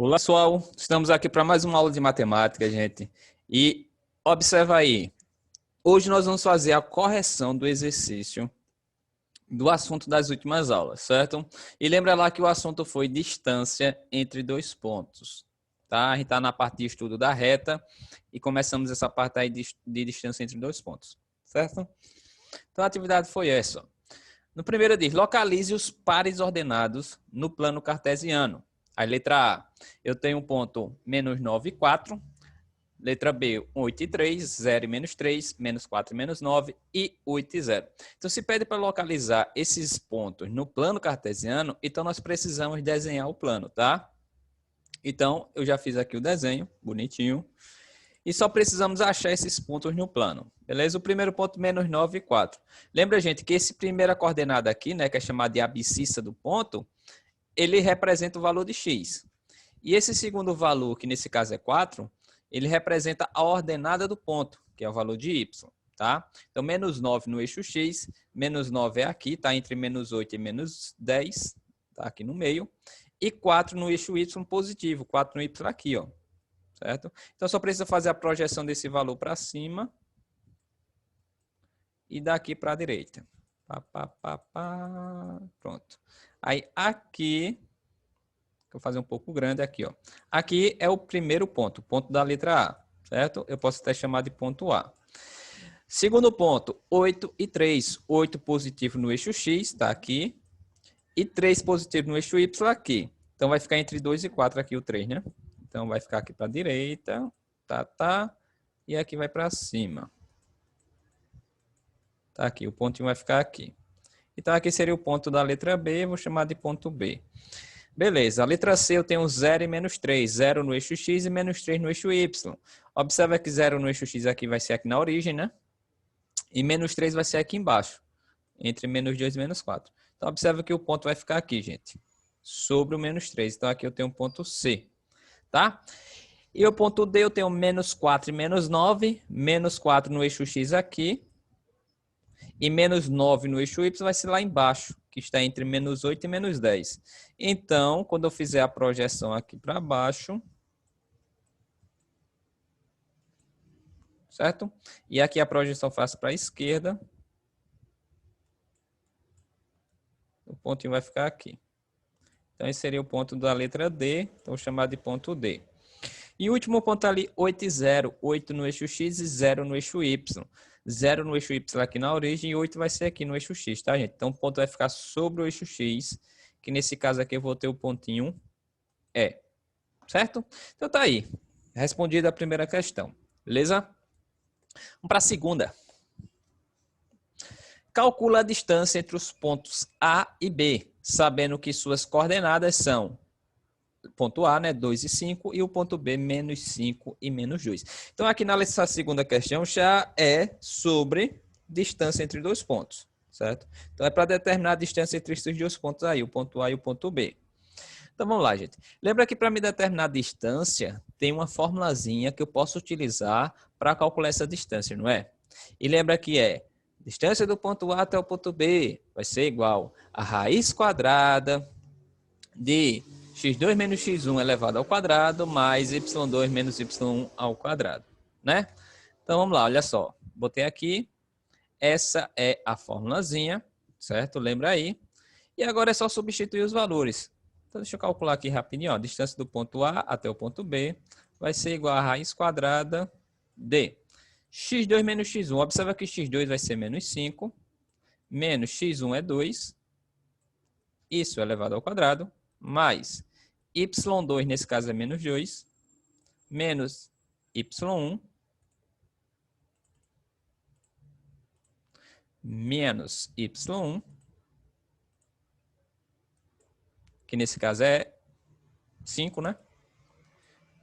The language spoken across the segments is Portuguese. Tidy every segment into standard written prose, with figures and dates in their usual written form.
Olá, pessoal. Estamos aqui para mais uma aula de matemática, gente. E observa aí. Hoje nós vamos fazer a correção do exercício do assunto das últimas aulas, certo? E lembra lá que o assunto foi distância entre dois pontos, tá? A gente está na parte de estudo da reta e começamos essa parte aí de distância entre dois pontos, certo? Então a atividade foi essa. No primeiro diz, localize os pares ordenados no plano cartesiano. A letra A, eu tenho um ponto menos 9 e 4. Letra B, 8 e 3, 0 e menos 3, menos 4 e menos 9 e 8 e 0. Então, se pede para localizar esses pontos no plano cartesiano, então nós precisamos desenhar o plano, tá? Então, eu já fiz aqui o desenho, bonitinho. E só precisamos achar esses pontos no plano. Beleza? O primeiro ponto, menos 9 e 4. Lembra, gente, que esse primeira coordenada aqui, né, que é chamada de abscissa do ponto, ele representa o valor de x. E esse segundo valor, que nesse caso é 4, ele representa a ordenada do ponto, que é o valor de y, tá? Então, menos 9 no eixo x, menos 9 é aqui, tá? Entre menos 8 e menos 10, tá? Aqui no meio. E 4 no eixo y positivo, 4 no y aqui, ó. Certo? Então, só precisa fazer a projeção desse valor para cima e daqui para a direita. Pronto. Aí, aqui, vou fazer um pouco grande aqui, ó. Aqui é o primeiro ponto, o ponto da letra A, certo? Eu posso até chamar de ponto A. Segundo ponto, 8 e 3. 8 positivo no eixo X, está aqui. E 3 positivo no eixo Y aqui. Então, vai ficar entre 2 e 4 aqui o 3, né? Então, vai ficar aqui para a direita, e aqui vai para cima. Tá aqui, o pontinho vai ficar aqui. Então, aqui seria o ponto da letra B, vou chamar de ponto B. Beleza, a letra C eu tenho 0 e menos 3. 0 no eixo X e menos 3 no eixo Y. Observa que 0 no eixo X aqui vai ser aqui na origem, né? E menos 3 vai ser aqui embaixo, entre menos 2 e menos 4. Então, observa que o ponto vai ficar aqui, gente, sobre o menos 3. Então, aqui eu tenho o ponto C, tá? E o ponto D eu tenho menos 4 e menos 9. Menos 4 no eixo X aqui. E menos 9 no eixo Y vai ser lá embaixo, que está entre menos 8 e menos 10. Então, quando eu fizer a projeção aqui para baixo, certo? E aqui a projeção eu faço para a esquerda. O pontinho vai ficar aqui. Então, esse seria o ponto da letra D, então vou chamar de ponto D. E o último ponto ali, 8 e 0. 8 no eixo X e 0 no eixo Y. 0 no eixo Y aqui na origem e 8 vai ser aqui no eixo X, tá, gente? Então, o ponto vai ficar sobre o eixo X, que nesse caso aqui eu vou ter o pontinho E. Certo? Então, tá aí. Respondida a primeira questão. Beleza? Vamos para a segunda. Calcula a distância entre os pontos A e B, sabendo que suas coordenadas são ponto A, né, 2 e 5, e o ponto B, menos 5 e menos 2. Então, aqui nessa segunda questão já é sobre distância entre dois pontos, certo? Então, é para determinar a distância entre esses dois pontos aí, o ponto A e o ponto B. Então, vamos lá, gente. Lembra que para me determinar a distância, tem uma formulazinha que eu posso utilizar para calcular essa distância, não é? E lembra que é distância do ponto A até o ponto B vai ser igual a raiz quadrada de x2 menos x1 elevado ao quadrado mais y2 menos y1 ao quadrado, né? Então, vamos lá, olha só. Botei aqui. Essa é a formulazinha, certo? Lembra aí. E agora é só substituir os valores. Então, deixa eu calcular aqui rapidinho. Ó. A distância do ponto A até o ponto B vai ser igual a raiz quadrada de x2 menos x1. Observa que x2 vai ser menos 5. Menos x1 é 2. Isso elevado ao quadrado. Mais y2, nesse caso é menos 2, menos y1, menos y1, que nesse caso é 5, né?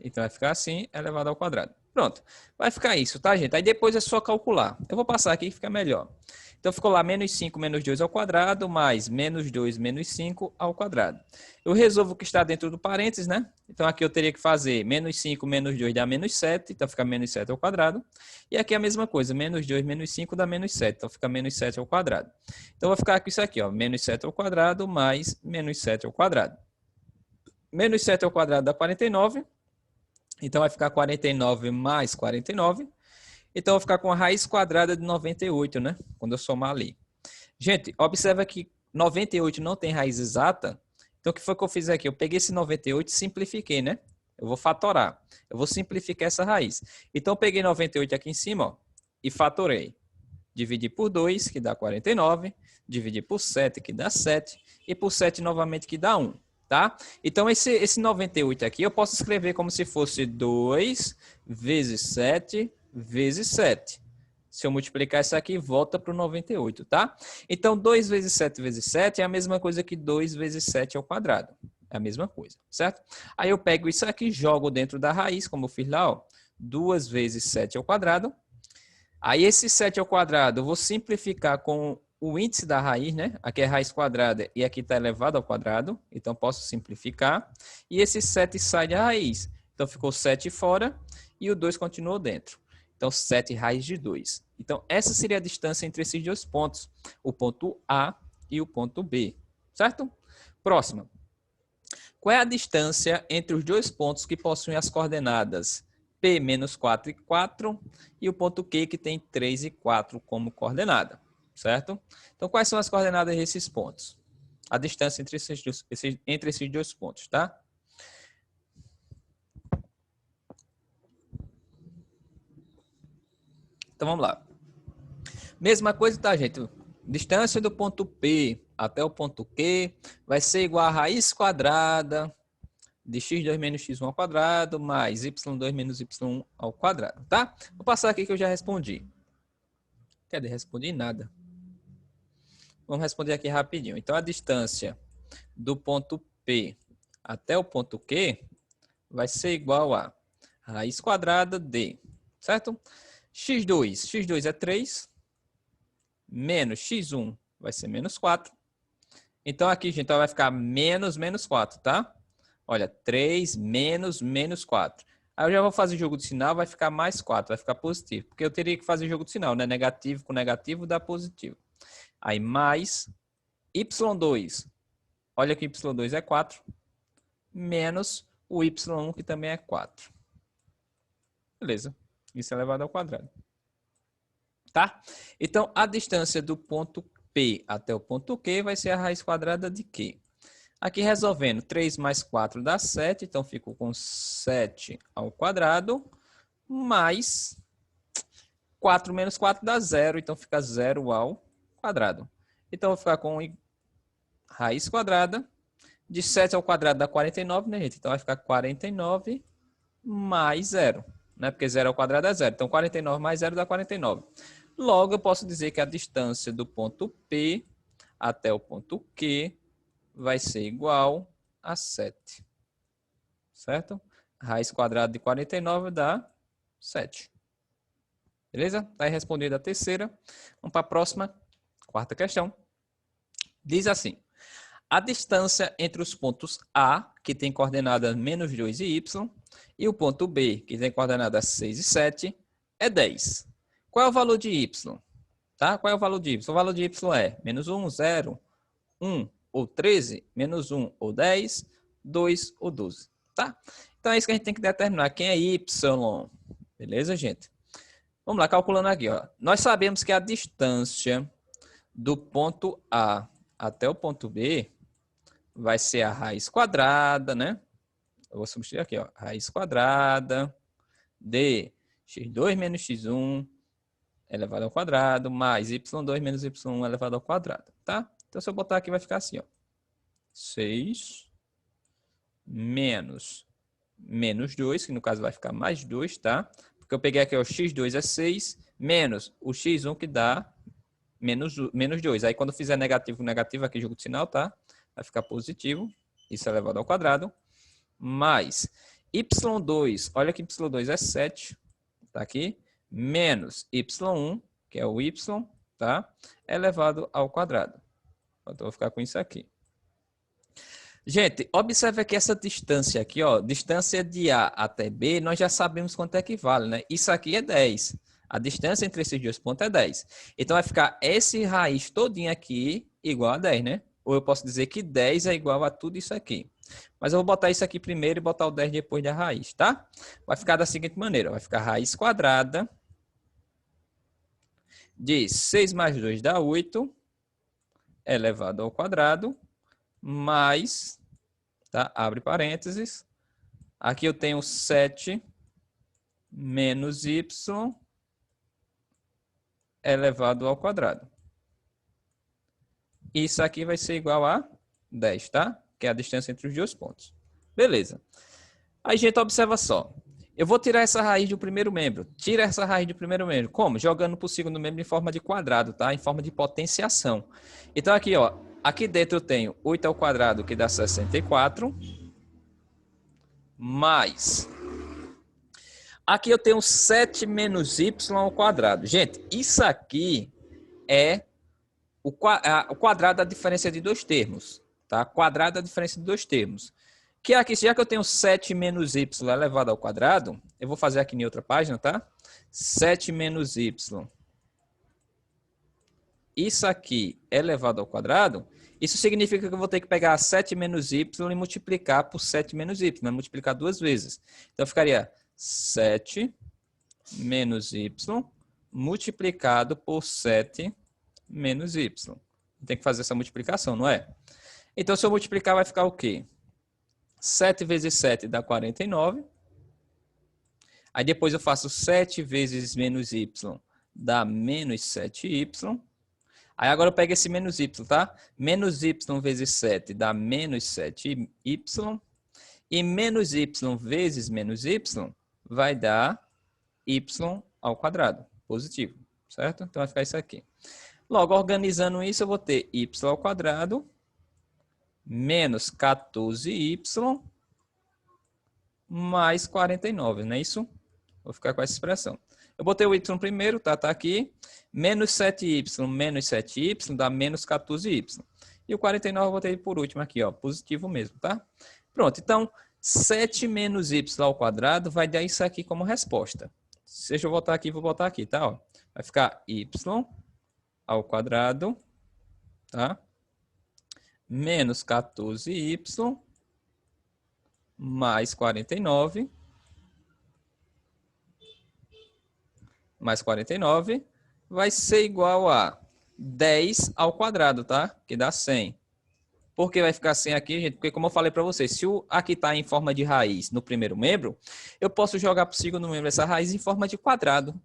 Então vai ficar assim, elevado ao quadrado. Pronto, vai ficar isso, tá, gente? Aí depois é só calcular. Eu vou passar aqui que fica melhor. Então, ficou lá menos 5 menos 2 ao quadrado, mais menos 2 menos 5 ao quadrado. Eu resolvo o que está dentro do parênteses, né? Então, aqui eu teria que fazer menos 5 menos 2 dá menos 7, então fica menos 7 ao quadrado. E aqui a mesma coisa, menos 2 menos 5 dá menos 7, então fica menos 7 ao quadrado. Então, vai ficar com isso aqui, ó, menos 7 ao quadrado mais menos 7 ao quadrado. Menos 7 ao quadrado dá 49. Então, vai ficar 49 mais 49. Então, eu vou ficar com a raiz quadrada de 98, né? Quando eu somar ali. Gente, observa que 98 não tem raiz exata. Então, o que foi que eu fiz aqui? Eu peguei esse 98 e simplifiquei, né? Eu vou fatorar. Eu vou simplificar essa raiz. Então, eu peguei 98 aqui em cima, ó, e fatorei. Dividir por 2, que dá 49. Dividir por 7, que dá 7. E por 7 novamente, que dá 1. Tá? Então, esse 98 aqui, eu posso escrever como se fosse 2 vezes 7 vezes 7. Se eu multiplicar isso aqui, volta para o 98, tá? Então, 2 vezes 7 vezes 7 é a mesma coisa que 2 vezes 7 ao quadrado. É a mesma coisa, certo? Aí eu pego isso aqui, jogo dentro da raiz, como eu fiz lá, ó. 2 vezes 7 ao quadrado. Aí esse 7 ao quadrado, eu vou simplificar com o índice da raiz, né? Aqui é raiz quadrada e aqui está elevado ao quadrado. Então, posso simplificar. E esse 7 sai da raiz. Então, ficou 7 fora e o 2 continuou dentro. Então, 7 raiz de 2. Então, essa seria a distância entre esses dois pontos. O ponto A e o ponto B. Certo? Próxima. Qual é a distância entre os dois pontos que possuem as coordenadas P menos 4 e 4 e o ponto Q que tem 3 e 4 como coordenada? Certo? Então, quais são as coordenadas desses pontos? A distância entre esses dois pontos, tá? Então, vamos lá. Mesma coisa, tá, gente? Distância do ponto P até o ponto Q vai ser igual a raiz quadrada de x2 menos x1 ao quadrado mais y2 menos y1 ao quadrado, tá? Vou passar aqui que eu já respondi. Cadê? Respondi nada. Vamos responder aqui rapidinho. Então, a distância do ponto P até o ponto Q vai ser igual a raiz quadrada de, certo? x2 é 3, menos x1 vai ser menos 4. Então, aqui, gente, vai ficar menos 4, tá? Olha, 3 menos 4. Aí eu já vou fazer jogo de sinal, vai ficar mais 4, vai ficar positivo. Porque eu teria que fazer jogo de sinal, né? Negativo com negativo dá positivo. Aí mais y2, olha que y2 é 4, menos o y1 que também é 4. Beleza, isso é elevado ao quadrado. Tá? Então, a distância do ponto P até o ponto Q vai ser a raiz quadrada de Q. Aqui resolvendo, 3 mais 4 dá 7, então fico com 7 ao quadrado, mais 4 menos 4 dá 0, então fica 0 ao quadrado. Então, eu vou ficar com raiz quadrada de 7 ao quadrado dá 49, né, gente? Então, vai ficar 49 mais 0, né? Porque 0 ao quadrado é 0. Então, 49 mais 0 dá 49. Logo, eu posso dizer que a distância do ponto P até o ponto Q vai ser igual a 7. Certo? Raiz quadrada de 49 dá 7. Beleza? Está aí respondida a terceira. Vamos para a próxima, quarta questão. Diz assim: a distância entre os pontos A, que tem coordenadas menos 2 e y, e o ponto B, que tem coordenadas 6 e 7, é 10. Qual é o valor de y? Tá? Qual é o valor de y? O valor de y é menos 1, 0, 1 ou 13, menos 1 ou 10, 2 ou 12. Tá? Então, é isso que a gente tem que determinar. Quem é y? Beleza, gente? Vamos lá, calculando aqui. Ó. Nós sabemos que a distância do ponto A até o ponto B vai ser a raiz quadrada, né? Eu vou substituir aqui, ó. Raiz quadrada de x2 menos x1 elevado ao quadrado, mais y2 menos y1 elevado ao quadrado, tá? Então, se eu botar aqui, vai ficar assim, ó. 6 menos 2, que no caso vai ficar mais 2, tá? Porque eu peguei aqui, ó, x2 é 6, menos o x1 que dá menos 2. Aí, quando eu fizer negativo com negativo, aqui jogo de sinal, tá? Vai ficar positivo, isso é elevado ao quadrado, mais y2, olha que y2 é 7, tá aqui, menos y1, que é o y, tá? Elevado ao quadrado. Então, eu vou ficar com isso aqui. Gente, observe aqui essa distância aqui, ó, distância de A até B, nós já sabemos quanto é que vale, né? Isso aqui é 10. A distância entre esses dois pontos é 10. Então, vai ficar esse raiz todinho aqui igual a 10, né? Ou eu posso dizer que 10 é igual a tudo isso aqui. Mas eu vou botar isso aqui primeiro e botar o 10 depois da raiz, tá? Vai ficar da seguinte maneira, vai ficar raiz quadrada de 6 mais 2 dá 8, elevado ao quadrado, mais, tá? Abre parênteses. Aqui eu tenho 7 menos y elevado ao quadrado. Isso aqui vai ser igual a 10, tá? Que é a distância entre os dois pontos. Beleza. Aí, gente, observa só. Eu vou tirar essa raiz do primeiro membro. Tira essa raiz do primeiro membro. Como? Jogando para o segundo membro em forma de quadrado, tá? Em forma de potenciação. Então, aqui, ó. Aqui dentro eu tenho 8 ao quadrado, que dá 64. Mais. Aqui eu tenho 7 menos y ao quadrado. Gente, isso aqui é o quadrado da diferença de dois termos. Tá? Quadrado da diferença de dois termos. Que aqui, já que eu tenho 7 menos y elevado ao quadrado, eu vou fazer aqui em outra página, tá? 7 menos y. Isso aqui elevado ao quadrado, isso significa que eu vou ter que pegar 7 menos y e multiplicar por 7 menos y, né? Multiplicar duas vezes. Então, ficaria 7 menos y multiplicado por 7 menos y. Tem que fazer essa multiplicação, não é? Então, se eu multiplicar, vai ficar o quê? 7 vezes 7 dá 49. Aí depois eu faço 7 vezes menos y dá menos 7y. Aí agora eu pego esse menos y, tá? Menos y vezes 7 dá menos 7y. E menos y vezes menos y vai dar y ao quadrado, positivo, certo? Então vai ficar isso aqui. Logo, organizando isso, eu vou ter y ao quadrado menos 14y mais 49, não é isso? Vou ficar com essa expressão. Eu botei o y primeiro, tá aqui. Menos 7y menos 7y dá menos 14y. E o 49 eu botei por último aqui, ó, positivo mesmo, tá? Pronto, então 7 menos y ao quadrado vai dar isso aqui como resposta. Deixa eu voltar aqui, vou botar aqui, tá? Ó. Vai ficar y ao quadrado, tá? Menos 14y mais 49 mais 49 vai ser igual a 10 ao quadrado, tá? Que dá 100. Por que vai ficar 100 aqui, gente? Porque, como eu falei para vocês, se o aqui está em forma de raiz no primeiro membro, eu posso jogar para o segundo membro essa raiz em forma de quadrado,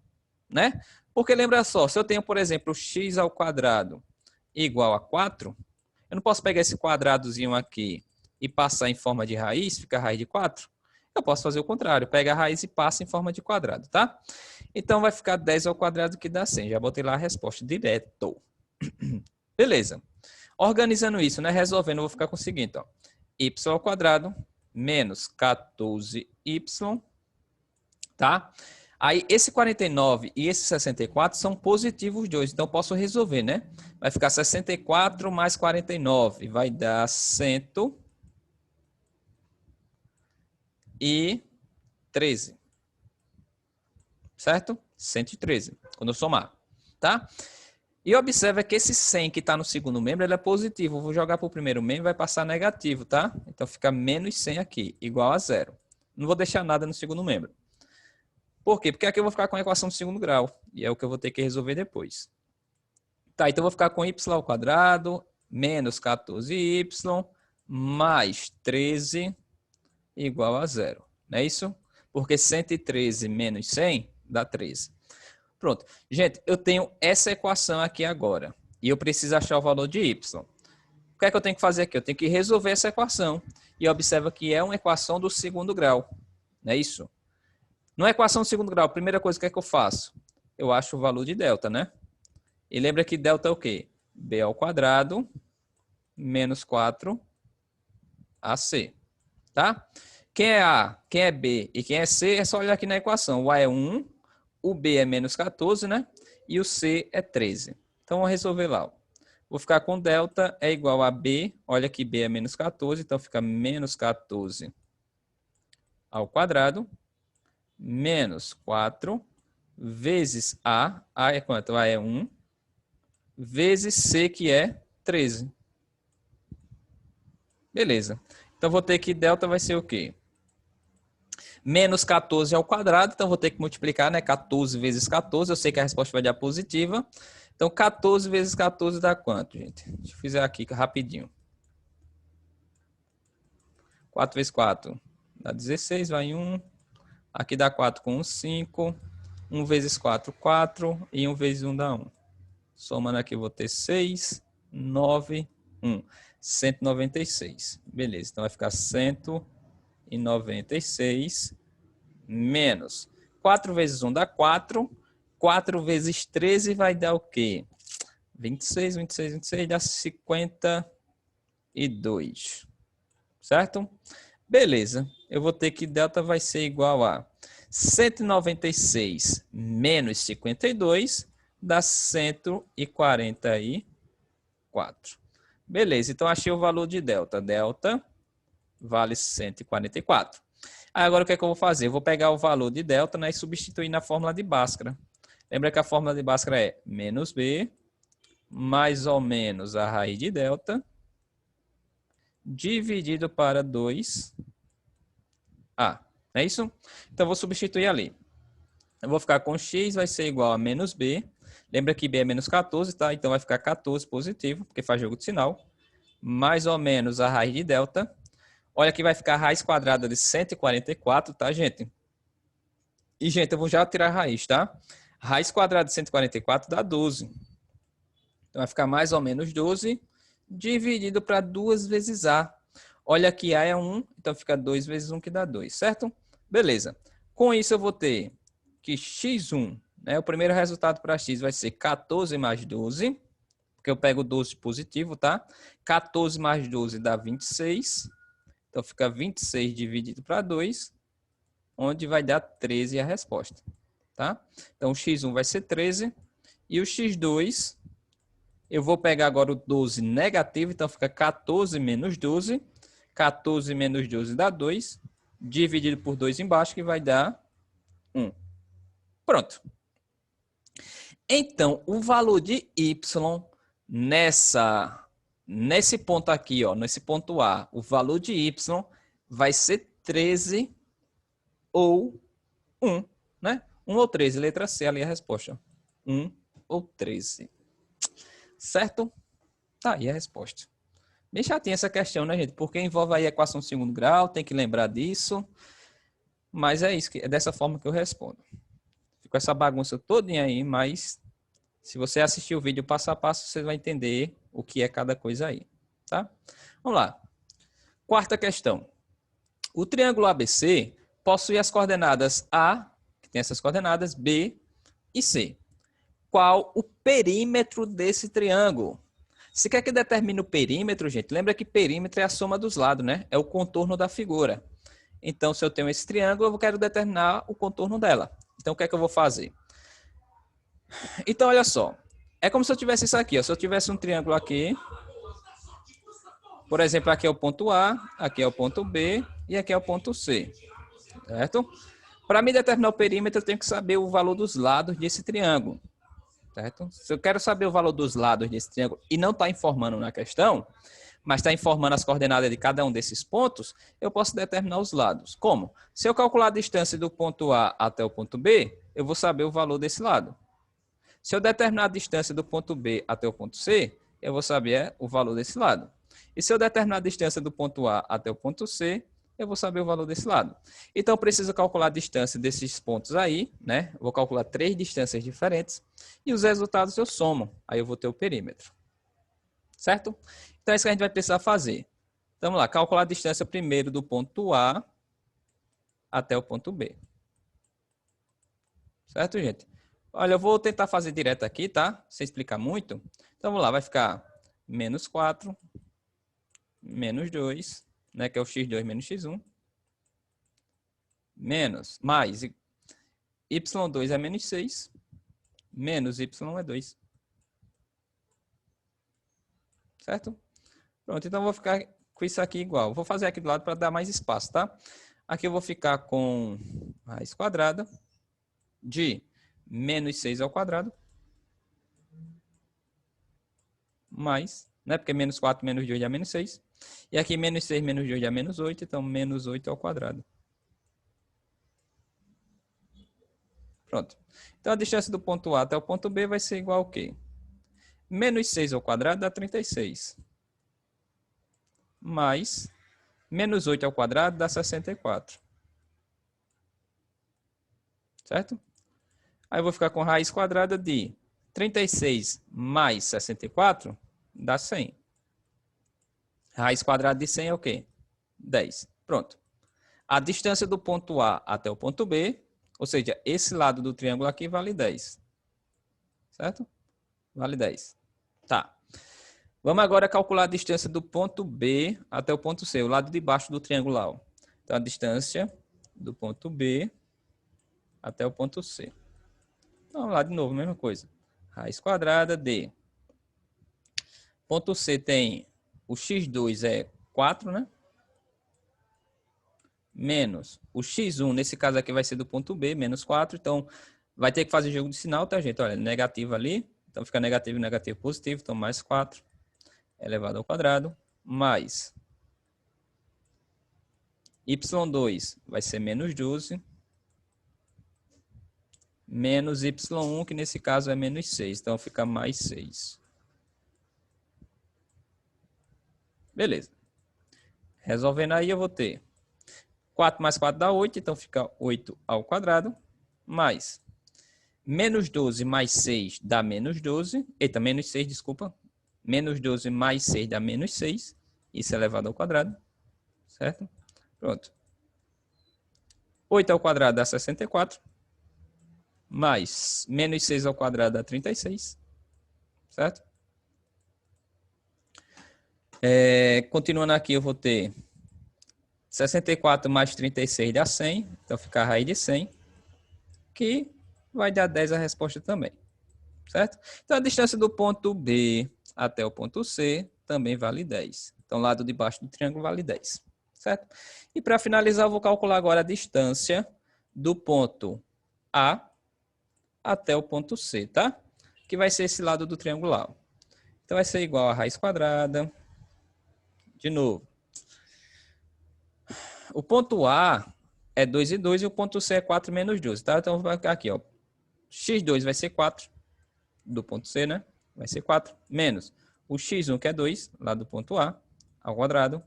né? Porque lembra só, se eu tenho, por exemplo, x ao quadrado igual a 4, eu não posso pegar esse quadradozinho aqui e passar em forma de raiz, fica a raiz de 4. Eu posso fazer o contrário, pega a raiz e passa em forma de quadrado, tá? Então vai ficar 10 ao quadrado que dá 100. Já botei lá a resposta direto. Beleza. Organizando isso, né? Resolvendo, eu vou ficar com o seguinte, ó. Y ao quadrado menos 14y, tá? Aí esse 49 e esse 64 são positivos os dois, então eu posso resolver, né? Vai ficar 64 mais 49, vai dar 113. Certo? 113, quando eu somar, tá? E observa que esse 100 que está no segundo membro, ele é positivo. Eu vou jogar para o primeiro membro, vai passar negativo, tá? Então fica menos 100 aqui, igual a 0. Não vou deixar nada no segundo membro. Por quê? Porque aqui eu vou ficar com a equação de segundo grau. E é o que eu vou ter que resolver depois. Tá, então eu vou ficar com y ao quadrado menos 14y mais 13 igual a 0. Não é isso? Porque 113 menos 100 dá 13. Pronto. Gente, eu tenho essa equação aqui agora. E eu preciso achar o valor de y. O que é que eu tenho que fazer aqui? Eu tenho que resolver essa equação. E observa que é uma equação do segundo grau. Não é isso? Numa equação do segundo grau, a primeira coisa que é que eu faço? Eu acho o valor de delta, né? E lembra que delta é o quê? B ao quadrado menos 4AC. Tá? Quem é A, quem é B e quem é C, é só olhar aqui na equação. O A é 1, o B é menos 14, né? E o C é 13. Então, vou resolver lá. Vou ficar com delta é igual a B. Olha que B é menos 14, então fica menos 14 ao quadrado menos 4 vezes A. A é quanto? A é 1 vezes C, que é 13. Beleza. Então, vou ter que delta vai ser o quê? Menos 14 ao quadrado, então vou ter que multiplicar, né? 14 vezes 14, eu sei que a resposta vai dar positiva. Então, 14 vezes 14 dá quanto, gente? Deixa eu fazer aqui rapidinho. 4 vezes 4 dá 16, vai 1. Aqui dá 4 com 1, 5. 1 vezes 4, 4. E 1 vezes 1 dá 1. Somando aqui, eu vou ter 6, 9, 1. 196. Beleza, então vai ficar 196 menos 4 vezes 1 dá 4. 4 vezes 13 vai dar o quê? 26, 26, 26 dá 52. Certo? Beleza. Eu vou ter que delta vai ser igual a 196 menos 52 dá 144. Beleza, então achei o valor de delta. Delta vale 144. Aí agora o que é que eu vou fazer? Eu vou pegar o valor de delta, né, e substituir na fórmula de Bhaskara. Lembra que a fórmula de Bhaskara é menos B mais ou menos a raiz de delta dividido para 2A. É isso? Então, eu vou substituir ali. Eu vou ficar com x vai ser igual a menos b. Lembra que b é menos 14, tá? Então, vai ficar 14 positivo, porque faz jogo de sinal. Mais ou menos a raiz de delta. Olha que vai ficar a raiz quadrada de 144, tá, gente? E, gente, eu vou já tirar a raiz, tá? Raiz quadrada de 144 dá 12. Então, vai ficar mais ou menos 12 dividido para 2 vezes A. Olha que A é 1, então fica 2 vezes 1 que dá 2, certo? Beleza. Com isso, eu vou ter que x1, né? O primeiro resultado para x vai ser 14 mais 12, porque eu pego 12 positivo, tá? 14 mais 12 dá 26. Então, fica 26 dividido para 2, onde vai dar 13 a resposta, tá? Então, o x1 vai ser 13 e o x2, eu vou pegar agora o 12 negativo, então fica 14 menos 12. 14 menos 12 dá 2, dividido por 2 embaixo, que vai dar 1. Pronto. Então, o valor de y nesse ponto aqui, ó, nesse ponto A, o valor de y vai ser 13 ou 1, né? 1 ou 13, letra C, ali a resposta. 1 ou 13. Certo? Tá aí a resposta. Bem chatinha essa questão, né, gente? Porque envolve aí a equação de segundo grau, tem que lembrar disso. Mas é isso, é dessa forma que eu respondo. Fico essa bagunça todinha aí, mas se você assistir o vídeo passo a passo, você vai entender o que é cada coisa aí, tá? Vamos lá. Quarta questão. O triângulo ABC possui as coordenadas A, que tem essas coordenadas, B e C. Qual o perímetro desse triângulo? Se quer que determine o perímetro, gente, lembra que perímetro é a soma dos lados, né? É o contorno da figura. Então, se eu tenho esse triângulo, eu quero determinar o contorno dela. Então, o que é que eu vou fazer? Então, olha só. É como se eu tivesse isso aqui. Ó. Se eu tivesse um triângulo aqui, por exemplo, aqui é o ponto A, aqui é o ponto B e aqui é o ponto C. Certo? Para me determinar o perímetro, eu tenho que saber o valor dos lados desse triângulo. Certo? Se eu quero saber o valor dos lados desse triângulo e não está informando na questão, mas está informando as coordenadas de cada um desses pontos, eu posso determinar os lados. Como? Se eu calcular a distância do ponto A até o ponto B, eu vou saber o valor desse lado. Se eu determinar a distância do ponto B até o ponto C, eu vou saber o valor desse lado. E se eu determinar a distância do ponto A até o ponto C, eu vou saber o valor desse lado. Então, eu preciso calcular a distância desses pontos aí, né? Eu vou calcular 3 distâncias diferentes e os resultados eu somo. Aí eu vou ter o perímetro. Certo? Então, é isso que a gente vai precisar fazer. Então, vamos lá. Calcular a distância primeiro do ponto A até o ponto B. Certo, gente? Olha, eu vou tentar fazer direto aqui, tá? Sem explicar muito. Então, vamos lá. Vai ficar menos 4, menos 2, né? Que é o x2 menos x1. Menos, mais, y2 é menos 6, menos y é 2. Certo? Pronto, então eu vou ficar com isso aqui igual. Vou fazer aqui do lado para dar mais espaço, tá? Aqui eu vou ficar com raiz quadrada de menos 6 ao quadrado mais né? Porque menos 4 menos 2 dá menos 6. E aqui menos 6 menos 2 dá menos 8, então menos 8 ao quadrado. Pronto. Então a distância do ponto A até o ponto B vai ser igual ao quê? Menos 6 ao quadrado dá 36. Mais menos 8 ao quadrado dá 64. Certo? Aí eu vou ficar com raiz quadrada de 36 mais 64 dá 100. Raiz quadrada de 100 é o quê? 10. Pronto. A distância do ponto A até o ponto B, ou seja, esse lado do triângulo aqui vale 10. Certo? Vale 10. Tá. Vamos agora calcular a distância do ponto B até o ponto C, o lado de baixo do triangular. Então, a distância do ponto B até o ponto C. Então, vamos lá de novo, mesma coisa. Raiz quadrada de... Ponto C tem o x2 é 4, né? Menos o x1, nesse caso aqui vai ser do ponto B, menos 4. Então, vai ter que fazer jogo de sinal, tá, gente? Olha, negativo ali. Então, fica negativo, negativo, positivo. Então, mais 4 elevado ao quadrado, mais y2 vai ser menos 12, menos y1, que nesse caso é menos 6. Então, fica mais 6. Beleza. Resolvendo aí, eu vou ter 4 mais 4 dá 8, então fica 8 ao quadrado, mais menos 12 mais 6 dá menos 12. Eita, menos 6, desculpa. Menos 12 mais 6 dá menos 6. Isso é elevado ao quadrado. Certo? Pronto. 8 ao quadrado dá 64. Mais menos 6 ao quadrado dá 36. Certo? Continuando aqui, eu vou ter 64 mais 36 dá 100. Então, fica a raiz de 100. Que vai dar 10 a resposta também. Certo? Então, a distância do ponto B até o ponto C também vale 10. Então, lado de baixo do triângulo vale 10. Certo? E para finalizar, eu vou calcular agora a distância do ponto A até o ponto C, tá? Que vai ser esse lado do triangular. Então, vai ser igual a raiz quadrada. De novo. O ponto A é 2 e 2 e o ponto C é 4 menos 12, tá? Então, vai ficar aqui, ó. x2 vai ser 4 do ponto C, né? Vai ser 4 menos o x1, que é 2, lá do ponto A, ao quadrado,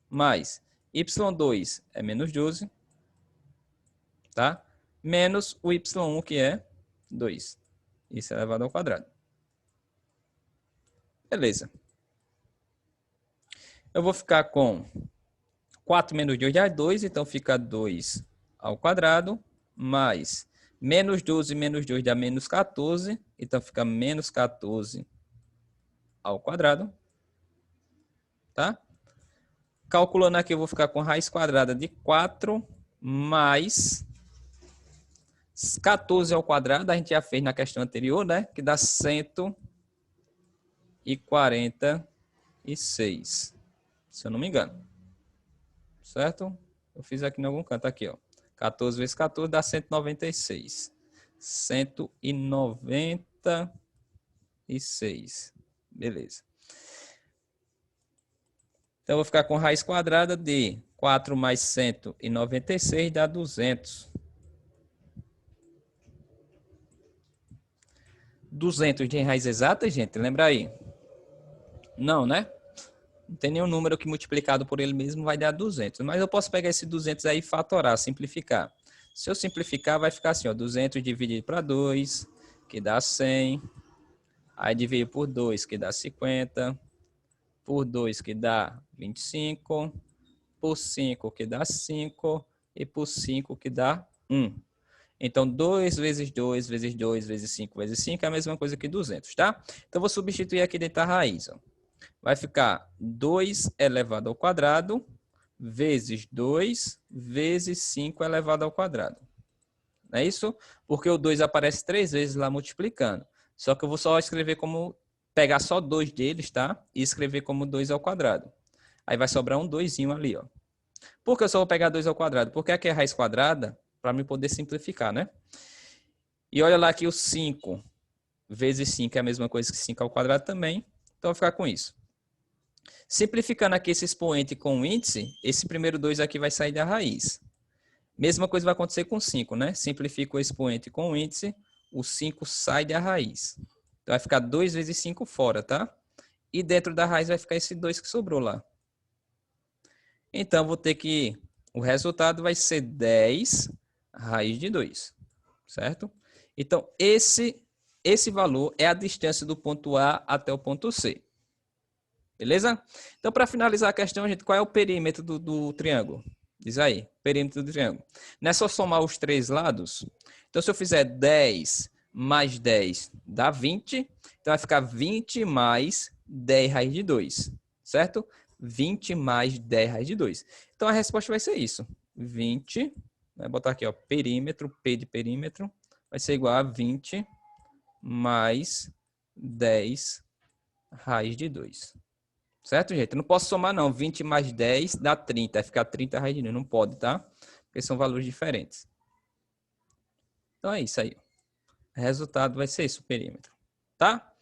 mais y2 é menos 12, tá? Menos o y1, que é 2. Isso é elevado ao quadrado. Beleza. Eu vou ficar com 4 menos 2 dá 2, então fica 2 ao quadrado, mais menos 12 menos 2 dá menos 14, então fica menos 14 ao quadrado, tá? Calculando aqui, eu vou ficar com raiz quadrada de 4 mais 14 ao quadrado, a gente já fez na questão anterior, né? Que dá 146, se eu não me engano. Certo? Eu fiz aqui em algum canto, aqui, ó. 14 vezes 14 dá 196. 196. Beleza. Então, eu vou ficar com raiz quadrada de 4 mais 196 dá 200. 200 de raiz exata, gente? Lembra aí? Não, né? Não tem nenhum número que multiplicado por ele mesmo vai dar 200. Mas eu posso pegar esse 200 aí e fatorar, simplificar. Se eu simplificar, vai ficar assim, ó. 200 dividido para 2, que dá 100. Aí dividir por 2, que dá 50. Por 2, que dá 25. Por 5, que dá 5. E por 5, que dá 1. Então, 2 vezes 2, vezes 2, vezes 5, vezes 5 é a mesma coisa que 200, tá? Então, eu vou substituir aqui dentro da raiz, ó. Vai ficar 2 elevado ao quadrado vezes 2 vezes 5 elevado ao quadrado. Não é isso? Porque o 2 aparece 3 vezes lá multiplicando. Só que eu vou só escrever como... Pegar só 2 deles, tá? E escrever como 2 ao quadrado. Aí vai sobrar um 2zinho ali, ó. Por que eu só vou pegar 2 ao quadrado? Porque aqui é raiz quadrada para me poder simplificar, né? E olha lá que o 5 vezes 5 é a mesma coisa que 5 ao quadrado também. Então, eu vou ficar com isso. Simplificando aqui esse expoente com o índice, esse primeiro 2 aqui vai sair da raiz. Mesma coisa vai acontecer com 5, né? Simplifica o expoente com o índice, o 5 sai da raiz. Então, vai ficar 2 vezes 5 fora, tá? E dentro da raiz vai ficar esse 2 que sobrou lá. Então, vou ter que... O resultado vai ser 10 raiz de 2, certo? Então, esse valor é a distância do ponto A até o ponto C. Beleza? Então, para finalizar a questão, gente, qual é o perímetro do triângulo? Diz aí, perímetro do triângulo. Não é só somar os três lados? Então, se eu fizer 10 mais 10 dá 20. Então, vai ficar 20 mais 10 raiz de 2, certo? 20 mais 10 raiz de 2. Então, a resposta vai ser isso. 20, vai botar aqui, ó, perímetro, P de perímetro, vai ser igual a 20 mais 10 raiz de 2. Certo, gente? Eu não posso somar, não. 20 mais 10 dá 30. Vai ficar 30 raiz de 2. Não pode, tá? Porque são valores diferentes. Então, é isso aí. O resultado vai ser isso, o perímetro. Tá?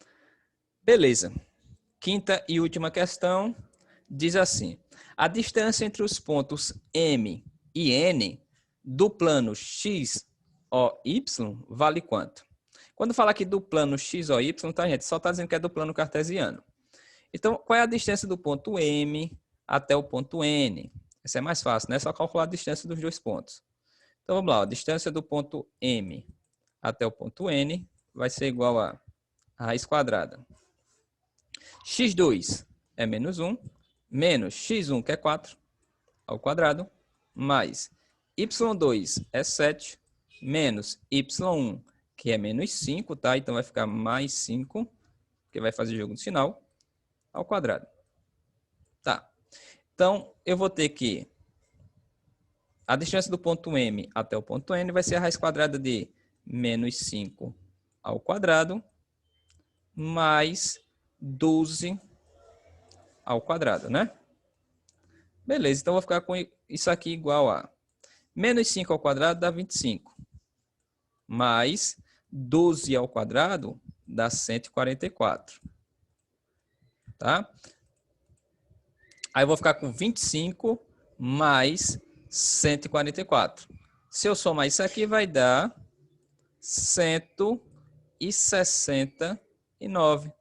Beleza. Quinta e última questão diz assim. A distância entre os pontos M e N do plano XOY vale quanto? Quando fala aqui do plano XOY, tá, gente? Só está dizendo que é do plano cartesiano. Então, qual é a distância do ponto M até o ponto N? Essa é mais fácil, né? É só calcular a distância dos dois pontos. Então, vamos lá. A distância do ponto M até o ponto N vai ser igual a raiz quadrada. X2 é menos 1, menos x1, que é 4, ao quadrado, mais y2 é 7, menos y1, que é menos 5, tá? Então, vai ficar mais 5, que vai fazer jogo no sinal, ao quadrado. Tá. Então, eu vou ter que a distância do ponto M até o ponto N vai ser a raiz quadrada de menos 5 ao quadrado mais 12 ao quadrado, né? Beleza, então eu vou ficar com isso aqui igual a menos 5 ao quadrado dá 25, mais 12 ao quadrado dá 144. Tá? Aí eu vou ficar com 25 mais 144. Se eu somar isso aqui, vai dar 169.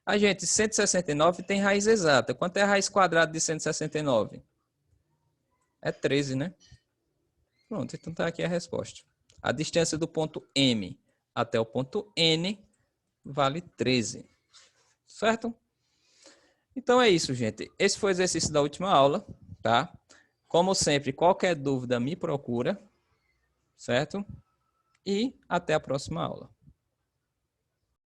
A gente, 169 tem raiz exata. Quanto é a raiz quadrada de 169? É 13, né? Pronto, então tá aqui a resposta. A distância do ponto M até o ponto N vale 13. Certo? Então é isso, gente. Esse foi o exercício da última aula, tá? Como sempre, qualquer dúvida me procura, certo? E até a próxima aula.